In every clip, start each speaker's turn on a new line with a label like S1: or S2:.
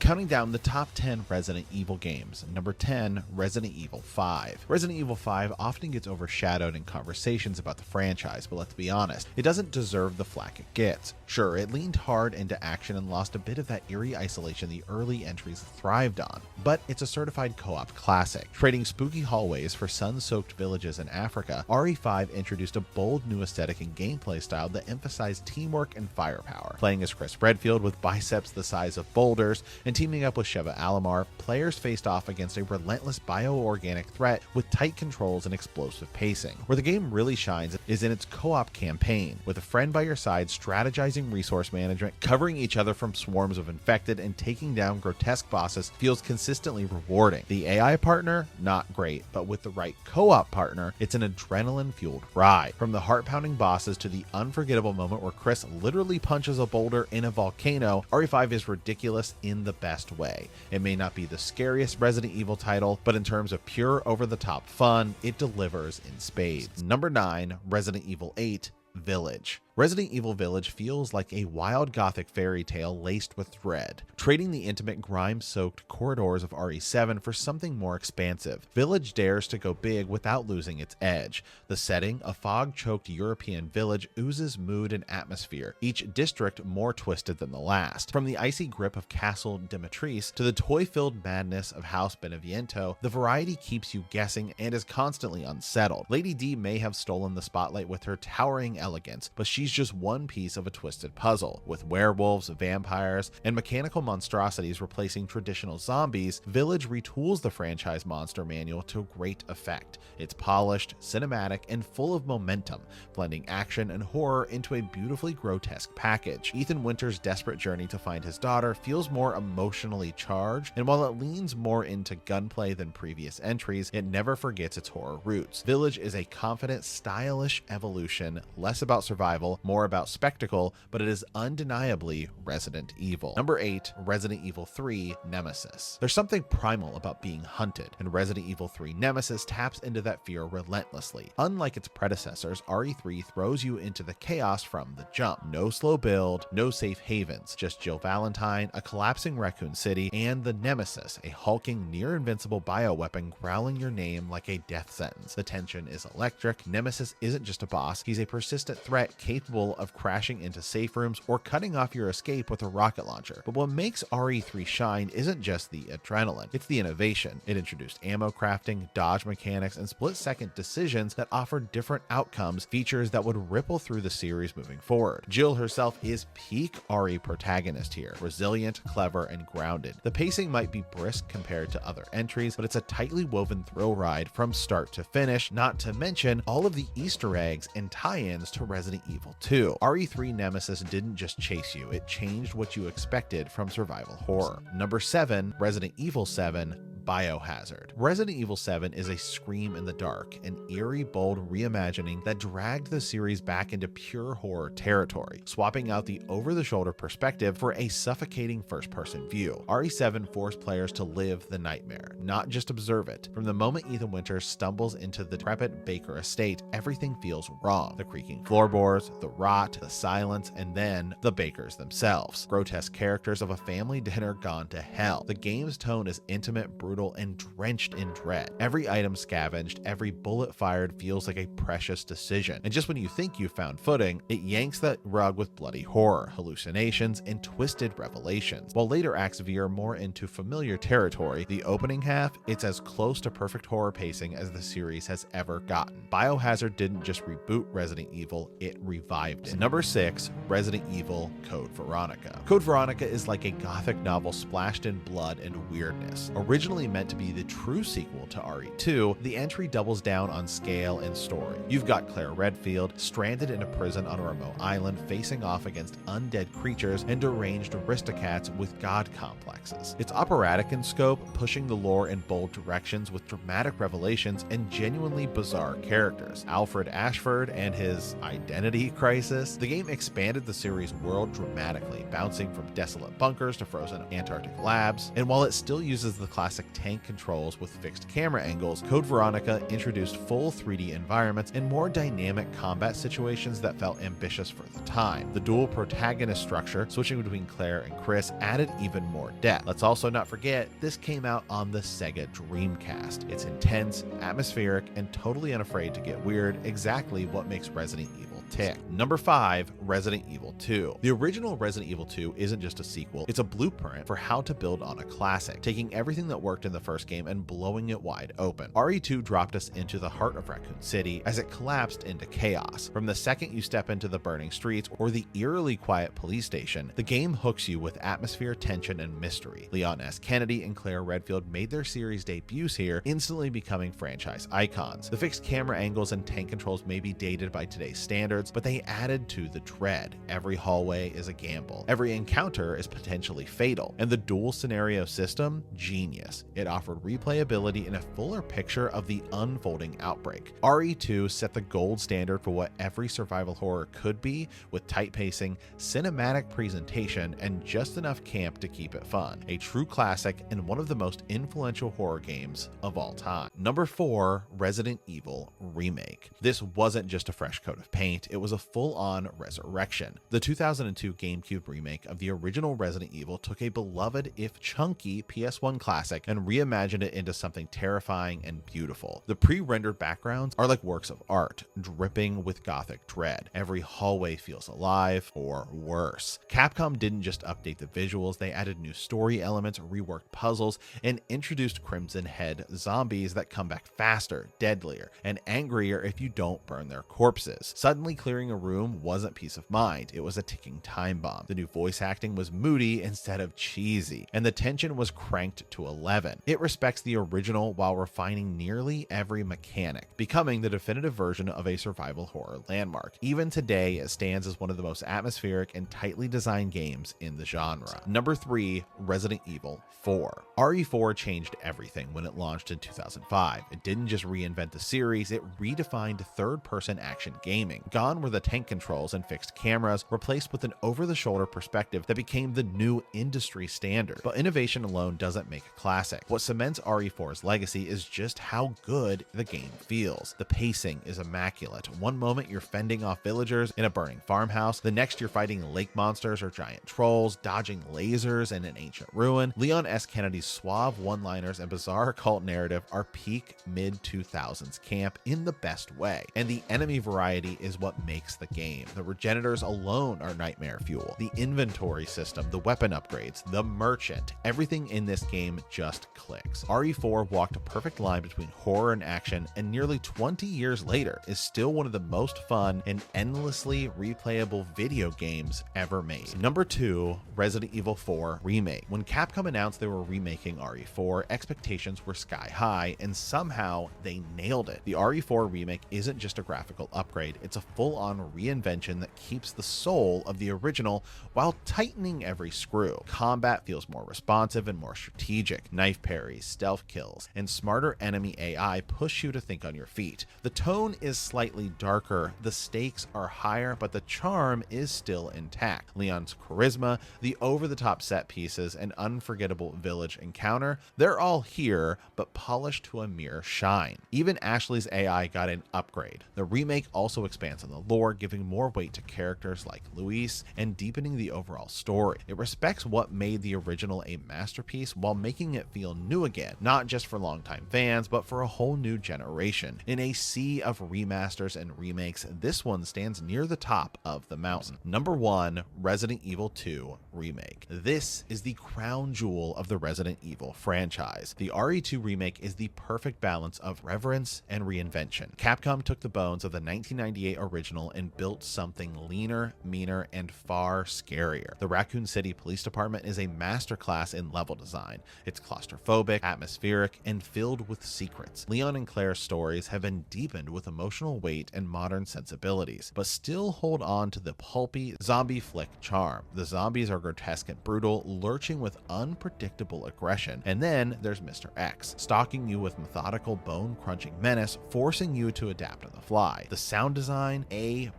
S1: Counting down the top 10 Resident Evil games. Number 10, Resident Evil 5. Resident Evil 5 often gets overshadowed in conversations about the franchise, but let's be honest, it doesn't deserve the flack it gets. Sure, it leaned hard into action and lost a bit of that eerie isolation the early entries thrived on, but it's a certified co-op classic. Trading spooky hallways for sun-soaked villages in Africa, RE5 introduced a bold new aesthetic and gameplay style that emphasized teamwork and firepower. Playing as Chris Redfield with biceps the size of boulders and teaming up with Sheva Alomar, players faced off against a relentless bioorganic threat with tight controls and explosive pacing. Where the game really shines is in its co-op campaign, with a friend by your side strategizing resource management, covering each other from swarms of infected, and taking down grotesque bosses feels consistently rewarding. The AI partner, not great, but with the right co-op partner, it's an adrenaline-fueled ride. From the heart-pounding bosses to the unforgettable moment where Chris literally punches a boulder in a volcano, RE5 is ridiculous in the best way. It may not be the scariest Resident Evil title, but in terms of pure over-the-top fun, it delivers in spades. Number 9, Resident Evil 8, Village. Resident Evil Village feels like a wild gothic fairy tale laced with dread, trading the intimate grime-soaked corridors of RE7 for something more expansive. Village dares to go big without losing its edge. The setting, a fog-choked European village, oozes mood and atmosphere, each district more twisted than the last. From the icy grip of Castle Demetrice to the toy-filled madness of House Beneviento, the variety keeps you guessing and is constantly unsettled. Lady D may have stolen the spotlight with her towering elegance, but she's just one piece of a twisted puzzle. With werewolves, vampires, and mechanical monstrosities replacing traditional zombies, Village retools the franchise monster manual to great effect. It's polished, cinematic, and full of momentum, blending action and horror into a beautifully grotesque package. Ethan Winter's desperate journey to find his daughter feels more emotionally charged, and while it leans more into gunplay than previous entries, it never forgets its horror roots. Village is a confident, stylish evolution, less about survival, more about spectacle, but it is undeniably Resident Evil. Number 8, Resident Evil 3, Nemesis. There's something primal about being hunted, and Resident Evil 3 Nemesis taps into that fear relentlessly. Unlike its predecessors, RE3 throws you into the chaos from the jump. No slow build, no safe havens, just Jill Valentine, a collapsing raccoon city, and the Nemesis, a hulking, near-invincible bioweapon growling your name like a death sentence. The tension is electric. Nemesis isn't just a boss, he's a persistent threat capable of crashing into safe rooms or cutting off your escape with a rocket launcher. But what makes RE3 shine isn't just the adrenaline, it's the innovation. It introduced ammo crafting, dodge mechanics, and split-second decisions that offered different outcomes, features that would ripple through the series moving forward. Jill herself is peak RE protagonist here, resilient, clever, and grounded. The pacing might be brisk compared to other entries, but it's a tightly woven thrill ride from start to finish, not to mention all of the Easter eggs and tie-ins to Resident Evil 2. RE3 Nemesis didn't just chase you, it changed what you expected from survival horror. Number 7, Resident Evil 7, Biohazard. Resident Evil 7 is a scream in the dark, an eerie, bold reimagining that dragged the series back into pure horror territory, swapping out the over-the-shoulder perspective for a suffocating first-person view. RE7 forced players to live the nightmare, not just observe it. From the moment Ethan Winters stumbles into the decrepit Baker estate, everything feels wrong. The creaking floorboards, the rot, the silence, and then the Bakers themselves. Grotesque characters of a family dinner gone to hell. The game's tone is intimate, brutal, and drenched in dread. Every item scavenged, every bullet fired feels like a precious decision. And just when you think you've found footing, it yanks that rug with bloody horror, hallucinations, and twisted revelations. While later acts veer more into familiar territory, the opening half, it's as close to perfect horror pacing as the series has ever gotten. Biohazard didn't just reboot Resident Evil, it revived it. Number 6, Resident Evil Code Veronica. Code Veronica is like a gothic novel splashed in blood and weirdness. Originally meant to be the true sequel to RE2, the entry doubles down on scale and story. You've got Claire Redfield stranded in a prison on a remote island, facing off against undead creatures and deranged aristocrats with god complexes. It's operatic in scope, pushing the lore in bold directions with dramatic revelations and genuinely bizarre characters. Alfred Ashford and his identity crisis. The game expanded the series' world dramatically, bouncing from desolate bunkers to frozen Antarctic labs, and while it still uses the classic tank controls with fixed camera angles, Code Veronica introduced full 3D environments and more dynamic combat situations that felt ambitious for the time. The dual protagonist structure, switching between Claire and Chris, added even more depth. Let's also not forget, this came out on the Sega Dreamcast. It's intense, atmospheric, and totally unafraid to get weird, exactly what makes Resident Evil tick. Number 5, Resident Evil 2. The original Resident Evil 2 isn't just a sequel, it's a blueprint for how to build on a classic, taking everything that worked in the first game and blowing it wide open. RE2 dropped us into the heart of Raccoon City as it collapsed into chaos. From the second you step into the burning streets or the eerily quiet police station, the game hooks you with atmosphere, tension, and mystery. Leon S. Kennedy and Claire Redfield made their series debuts here, instantly becoming franchise icons. The fixed camera angles and tank controls may be dated by today's standards, but they added to the dread. Every hallway is a gamble. Every encounter is potentially fatal. And the dual scenario system, genius. It offered replayability and a fuller picture of the unfolding outbreak. RE2 set the gold standard for what every survival horror could be, with tight pacing, cinematic presentation, and just enough camp to keep it fun. A true classic and one of the most influential horror games of all time. Number 4, Resident Evil Remake. This wasn't just a fresh coat of paint, it was a full-on resurrection. The 2002 GameCube remake of the original Resident Evil took a beloved, if chunky, PS1 classic and reimagined it into something terrifying and beautiful. The pre-rendered backgrounds are like works of art, dripping with gothic dread. Every hallway feels alive, or worse. Capcom didn't just update the visuals, they added new story elements, reworked puzzles, and introduced Crimson Head zombies that come back faster, deadlier, and angrier if you don't burn their corpses. Suddenly clearing a room wasn't peace of mind, it was a ticking time bomb. The new voice acting was moody instead of cheesy, and the tension was cranked to 11. It respects the original while refining nearly every mechanic, becoming the definitive version of a survival horror landmark. Even today, it stands as one of the most atmospheric and tightly designed games in the genre. Number 3, Resident Evil 4. RE4 changed everything when it launched in 2005. It didn't just reinvent the series, it redefined third-person action gaming. Gone were the tank controls and fixed cameras, replaced with an over-the-shoulder perspective that became the new industry standard. But innovation alone doesn't make a classic. What cements RE4's legacy is just how good the game feels. The pacing is immaculate. One moment you're fending off villagers in a burning farmhouse, the next you're fighting lake monsters or giant trolls, dodging lasers in an ancient ruin. Leon S. Kennedy's suave one-liners and bizarre cult narrative are peak mid-2000s camp in the best way. And the enemy variety is what makes the game. The regenerators alone are nightmare fuel. The inventory system, the weapon upgrades, the merchant, everything in this game just clicks. RE4 walked a perfect line between horror and action, and nearly 20 years later is still one of the most fun and endlessly replayable video games ever made. Number 2, Resident Evil 4 Remake. When Capcom announced they were remaking RE4, expectations were sky high, and somehow they nailed it. The RE4 remake isn't just a graphical upgrade, it's a full-on reinvention that keeps the soul of the original while tightening every screw. Combat feels more responsive and more strategic. Knife parries, stealth kills, and smarter enemy AI push you to think on your feet. The tone is slightly darker, the stakes are higher, but the charm is still intact. Leon's charisma, the over-the-top set pieces, and unforgettable village encounter, they're all here, but polished to a mere shine. Even Ashley's AI got an upgrade. The remake also expands on the lore, giving more weight to characters like Luis and deepening the overall story. It respects what made the original a masterpiece while making it feel new again, not just for longtime fans, but for a whole new generation. In a sea of remasters and remakes, this one stands near the top of the mountain. Number 1, Resident Evil 2 Remake. This is the crown jewel of the Resident Evil franchise. The RE2 remake is the perfect balance of reverence and reinvention. Capcom took the bones of the 1998 original and built something leaner, meaner, and far scarier. The Raccoon City Police Department is a masterclass in level design. It's claustrophobic, atmospheric, and filled with secrets. Leon and Claire's stories have been deepened with emotional weight and modern sensibilities, but still hold on to the pulpy zombie flick charm. The zombies are grotesque and brutal, lurching with unpredictable aggression. And then there's Mr. X, stalking you with methodical, bone-crunching menace, forcing you to adapt on the fly. The sound design, A+,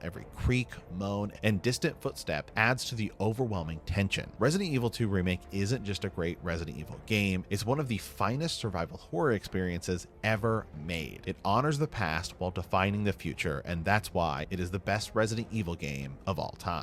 S1: every creak, moan, and distant footstep adds to the overwhelming tension. Resident Evil 2 Remake isn't just a great Resident Evil game, game is one of the finest survival horror experiences ever made. It honors the past while defining the future, and that's why it is the best Resident Evil game of all time.